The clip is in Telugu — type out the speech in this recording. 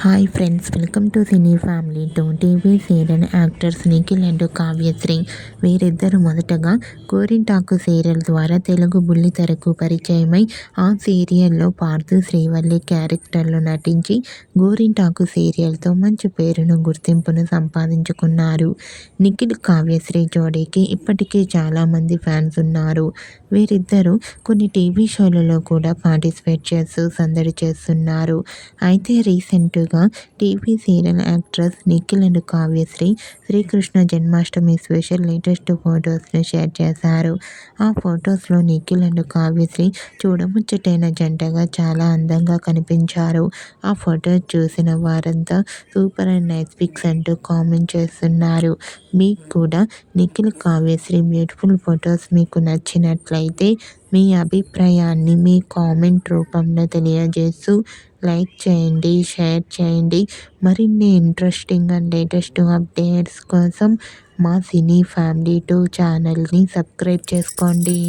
Hi friends, welcome to cine family two. TV serial actors Nikhil and Kavyasri వీరిద్దరు మొదటగా గోరింటాకు సీరియల్ ద్వారా తెలుగు బుల్లితెరకు పరిచయమై ఆ సీరియల్లో పార్థు శ్రీవల్లి క్యారెక్టర్లో నటించి గోరింటాకు సీరియల్తో మంచి పేరును గుర్తింపును సంపాదించుకున్నారు. నిఖిల్ కావ్యశ్రీ జోడీకి ఇప్పటికీ చాలామంది ఫ్యాన్స్ ఉన్నారు. వీరిద్దరూ కొన్ని టీవీ షోలలో కూడా పార్టిసిపేట్ చేస్తూ సందడి చేస్తున్నారు. అయితే రీసెంట్గా TV serial actress Nikhil and Kavyasri Sri Krishna Janmashtami special latest ఫొటోస్ని షేర్ చేశారు. ఆ ఫొటోస్లో నిఖిల్ అండ్ కావ్యశ్రీ చూడముచ్చటైన జంటగా చాలా అందంగా కనిపించారు. ఆ ఫొటోస్ చూసిన వారంతా సూపర్ అండ్ నైస్ పిక్స్ అంటూ కామెంట్ చేస్తున్నారు. మీకు కూడా నిఖిల్ కావ్యశ్రీ బ్యూటిఫుల్ ఫొటోస్ మీకు నచ్చినట్లయితే మీ అభిప్రాయాన్ని మీ కామెంట్ రూపంలో తెలియజేస్తూ లైక్ చేయండి, షేర్ చేయండి. మరిన్ని ఇంట్రెస్టింగ్ అండ్ లేటెస్ట్ అప్డేట్స్ కోసం మా సినీ ఫ్యామిలీ 2 ఛానల్ని సబ్స్క్రైబ్ చేసుకోండి.